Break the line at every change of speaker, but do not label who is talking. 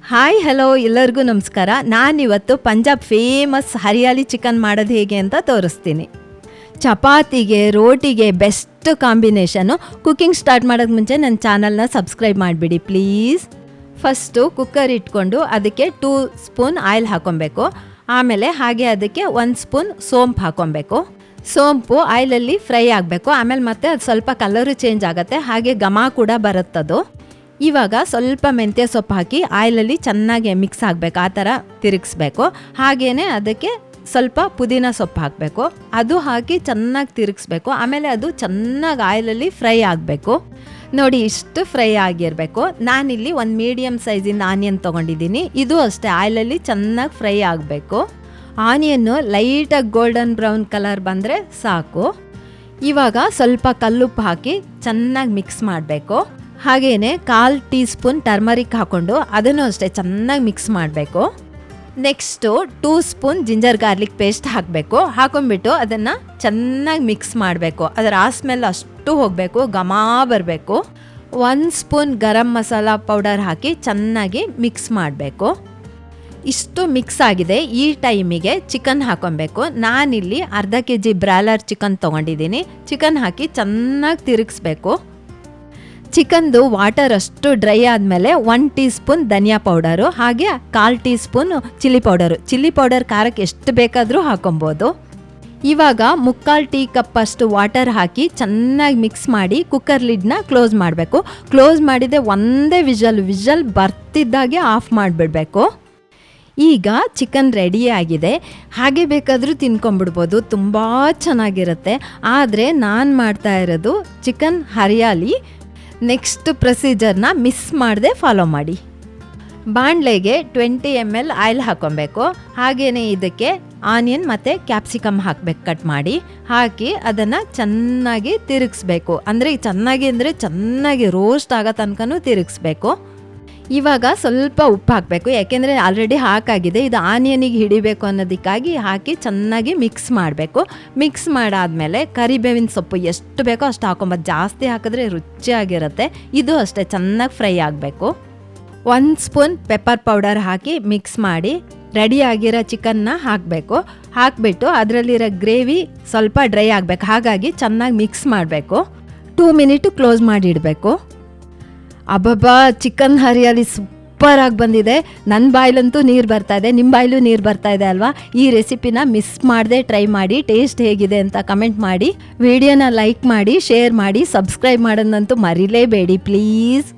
Hi hello ಎಲ್ಲರಿಗೂ ನಮಸ್ಕಾರ. ನಾನಿವತ್ತು ಪಂಜಾಬ್ ಫೇಮಸ್ ಹರಿಯಾಲಿ ಚಿಕನ್ ಮಾಡೋದು ಹೇಗೆ ಅಂತ ತೋರಿಸ್ತೀನಿ. ಚಪಾತಿಗೆ ರೋಟಿಗೆ ಬೆಸ್ಟ್ ಕಾಂಬಿನೇಷನು. ಕುಕ್ಕಿಂಗ್ ಸ್ಟಾರ್ಟ್ ಮಾಡೋಕ್ಕೆ ಮುಂಚೆ ನನ್ನ ಚಾನಲ್ನ ಸಬ್ಸ್ಕ್ರೈಬ್ ಮಾಡಿಬಿಡಿ ಪ್ಲೀಸ್. ಫಸ್ಟು ಕುಕ್ಕರ್ ಇಟ್ಕೊಂಡು ಅದಕ್ಕೆ 2 ಸ್ಪೂನ್ ಆಯಿಲ್ ಹಾಕೊಬೇಕು. ಆಮೇಲೆ ಹಾಗೆ ಅದಕ್ಕೆ 1 ಸ್ಪೂನ್ ಸೋಂಪು ಹಾಕೊಬೇಕು. ಸೋಂಪು ಆಯಿಲಲ್ಲಿ ಫ್ರೈ ಆಗಬೇಕು. ಆಮೇಲೆ ಮತ್ತೆ ಅದು ಸ್ವಲ್ಪ ಕಲರು ಚೇಂಜ್ ಆಗುತ್ತೆ, ಹಾಗೆ ಘಮ ಕೂಡ ಬರುತ್ತದು. ಇವಾಗ ಸ್ವಲ್ಪ ಮೆಂತ್ಯ ಸೊಪ್ಪು ಹಾಕಿ ಆಯಿಲಲ್ಲಿ ಚೆನ್ನಾಗಿ ಮಿಕ್ಸ್ ಆಗಬೇಕು, ಆ ಥರ ತಿರುಗಿಸ್ಬೇಕು. ಹಾಗೆಯೇ ಅದಕ್ಕೆ ಸ್ವಲ್ಪ ಪುದೀನ ಸೊಪ್ಪು ಹಾಕಬೇಕು, ಅದು ಹಾಕಿ ಚೆನ್ನಾಗಿ ತಿರುಗಿಸ್ಬೇಕು. ಆಮೇಲೆ ಅದು ಚೆನ್ನಾಗಿ ಆಯಿಲಲ್ಲಿ ಫ್ರೈ ಆಗಬೇಕು. ನೋಡಿ, ಇಷ್ಟು ಫ್ರೈ ಆಗಿರಬೇಕು. ನಾನಿಲ್ಲಿ ಒಂದು ಮೀಡಿಯಮ್ ಸೈಜಿಂದ ಆನಿಯನ್ ತೊಗೊಂಡಿದ್ದೀನಿ. ಇದು ಅಷ್ಟೇ ಆಯಿಲಲ್ಲಿ ಚೆನ್ನಾಗಿ ಫ್ರೈ ಆಗಬೇಕು. ಆನಿಯನ್ನು ಲೈಟಾಗಿ ಗೋಲ್ಡನ್ ಬ್ರೌನ್ ಕಲರ್ ಬಂದರೆ ಸಾಕು. ಇವಾಗ ಸ್ವಲ್ಪ ಕಲ್ಲುಪ್ಪು ಹಾಕಿ ಚೆನ್ನಾಗಿ ಮಿಕ್ಸ್ ಮಾಡಬೇಕು. ಹಾಗೆಯೇ 1/4 ಟೀ ಸ್ಪೂನ್ ಟರ್ಮರಿಕ್ ಹಾಕ್ಕೊಂಡು ಅದನ್ನು ಅಷ್ಟೇ ಚೆನ್ನಾಗಿ ಮಿಕ್ಸ್ ಮಾಡಬೇಕು. Next 2 spoon ginger garlic paste ಹಾಕಬೇಕು. ಹಾಕೊಂಡ್ಬಿಟ್ಟು ಅದನ್ನು ಚೆನ್ನಾಗಿ ಮಿಕ್ಸ್ ಮಾಡಬೇಕು. ಅದರ ಸ್ಮೆಲ್ ಅಷ್ಟು ಹೋಗಬೇಕು, ಘಮ ಬರಬೇಕು. 1 ಸ್ಪೂನ್ ಗರಂ ಮಸಾಲ ಪೌಡರ್ ಹಾಕಿ ಚೆನ್ನಾಗಿ ಮಿಕ್ಸ್ ಮಾಡಬೇಕು. ಇಷ್ಟು ಮಿಕ್ಸ್ ಆಗಿದೆ. ಈ ಟೈಮಿಗೆ ಚಿಕನ್ ಹಾಕೊಬೇಕು. ನಾನಿಲ್ಲಿ ಅರ್ಧ kg ಬ್ರಾಯ್ಲರ್ ಚಿಕನ್ ತೊಗೊಂಡಿದ್ದೀನಿ. ಚಿಕನ್ ಹಾಕಿ ಚೆನ್ನಾಗಿ ತಿರುಗಿಸ್ಬೇಕು. ಚಿಕನ್ದು ವಾಟರ್ ಅಷ್ಟು ಡ್ರೈ ಆದಮೇಲೆ 1 ಟೀ ಸ್ಪೂನ್ ಧನಿಯಾ ಪೌಡರು, ಹಾಗೆ 1/4 tea spoon chilli powder. Chilli powder ಖಾರಕ್ಕೆ ಎಷ್ಟು ಬೇಕಾದರೂ ಹಾಕೊಬೋದು. ಇವಾಗ 3/4 ಟೀ ಕಪ್ ಅಷ್ಟು ವಾಟರ್ ಹಾಕಿ ಚೆನ್ನಾಗಿ ಮಿಕ್ಸ್ ಮಾಡಿ ಕುಕ್ಕರ್ ಲಿಡ್ನ ಕ್ಲೋಸ್ ಮಾಡಬೇಕು. ಕ್ಲೋಸ್ ಮಾಡಿದೆ ಒಂದೇ ವಿಷಲ್ ಬರ್ತಿದ್ದಾಗೆ ಆಫ್ ಮಾಡಿಬಿಡಬೇಕು. ಈಗ ಚಿಕನ್ ರೆಡಿ ಆಗಿದೆ. ಹಾಗೆ ಬೇಕಾದರೂ ತಿನ್ಕೊಂಬಿಡ್ಬೋದು, ತುಂಬ ಚೆನ್ನಾಗಿರುತ್ತೆ. ಆದರೆ ನಾನು ಮಾಡ್ತಾ ಇರೋದು ಚಿಕನ್ ಹರಿಯಾಲಿ. ನೆಕ್ಸ್ಟ್ ಪ್ರೊಸೀಜರ್ನ ಮಿಸ್ ಮಾಡದೆ ಫಾಲೋ ಮಾಡಿ. ಬಾಣಲೆಗೆ 20 ml ಆಯಿಲ್ ಹಾಕೊಬೇಕು. ಹಾಗೆಯೇ ಇದಕ್ಕೆ ಆನಿಯನ್ ಮತ್ತು ಕ್ಯಾಪ್ಸಿಕಮ್ ಹಾಕಬೇಕು, ಕಟ್ ಮಾಡಿ ಹಾಕಿ ಅದನ್ನು ಚೆನ್ನಾಗಿ ತಿರುಗಿಸ್ಬೇಕು. ಅಂದರೆ ಚೆನ್ನಾಗಿ ರೋಸ್ಟ್ ಆಗೋ ತನಕನೂ ತಿರುಗಿಸ್ಬೇಕು. ಇವಾಗ ಸ್ವಲ್ಪ ಉಪ್ಪು ಹಾಕಬೇಕು, ಯಾಕೆಂದರೆ ಆಲ್ರೆಡಿ ಹಾಕಾಗಿದೆ. ಇದು ಆನಿಯನಿಗೆ ಹಿಡಿಬೇಕು ಅನ್ನೋದಕ್ಕಾಗಿ ಹಾಕಿ ಚೆನ್ನಾಗಿ ಮಿಕ್ಸ್ ಮಾಡಬೇಕು. ಮಿಕ್ಸ್ ಮಾಡಾದಮೇಲೆ ಕರಿಬೇವಿನ ಸೊಪ್ಪು ಎಷ್ಟು ಬೇಕೋ ಅಷ್ಟು ಹಾಕೊಂಬೋದು, ಜಾಸ್ತಿ ಹಾಕಿದ್ರೆ ರುಚಿಯಾಗಿರುತ್ತೆ. ಇದು ಅಷ್ಟೇ ಚೆನ್ನಾಗಿ ಫ್ರೈ ಆಗಬೇಕು. 1 ಸ್ಪೂನ್ ಪೆಪ್ಪರ್ ಪೌಡರ್ ಹಾಕಿ ಮಿಕ್ಸ್ ಮಾಡಿ ರೆಡಿ ಆಗಿರೋ ಚಿಕನ್ನ ಹಾಕಬೇಕು. ಹಾಕಿಬಿಟ್ಟು ಅದರಲ್ಲಿರೋ ಗ್ರೇವಿ ಸ್ವಲ್ಪ ಡ್ರೈ ಆಗಬೇಕು, ಹಾಗಾಗಿ ಚೆನ್ನಾಗಿ ಮಿಕ್ಸ್ ಮಾಡಬೇಕು. 2 ಮಿನಿಟು ಕ್ಲೋಸ್ ಮಾಡಿ ಇಡಬೇಕು. ಅಬ್ಬಬ್ಬಾ, ಚಿಕನ್ ಹರಿಯಾಲಿ ಸೂಪರಾಗಿ ಬಂದಿದೆ. ನನ್ನ ಬಾಯ್ಲಂತೂ ನೀರು ಬರ್ತಾ ಇದೆ, ನಿಮ್ಮ ಬಾಯ್ಲೂ ನೀರು ಬರ್ತಾ ಇದೆ ಅಲ್ವಾ? ಈ ರೆಸಿಪಿನ ಮಿಸ್ ಮಾಡದೆ ಟ್ರೈ ಮಾಡಿ. ಟೇಸ್ಟ್ ಹೇಗಿದೆ ಅಂತ ಕಮೆಂಟ್ ಮಾಡಿ. ವಿಡಿಯೋನ ಲೈಕ್ ಮಾಡಿ, ಶೇರ್ ಮಾಡಿ, ಸಬ್ಸ್ಕ್ರೈಬ್ ಮಾಡೋದಂತೂ ಮರಿಲೇಬೇಡಿ ಪ್ಲೀಸ್.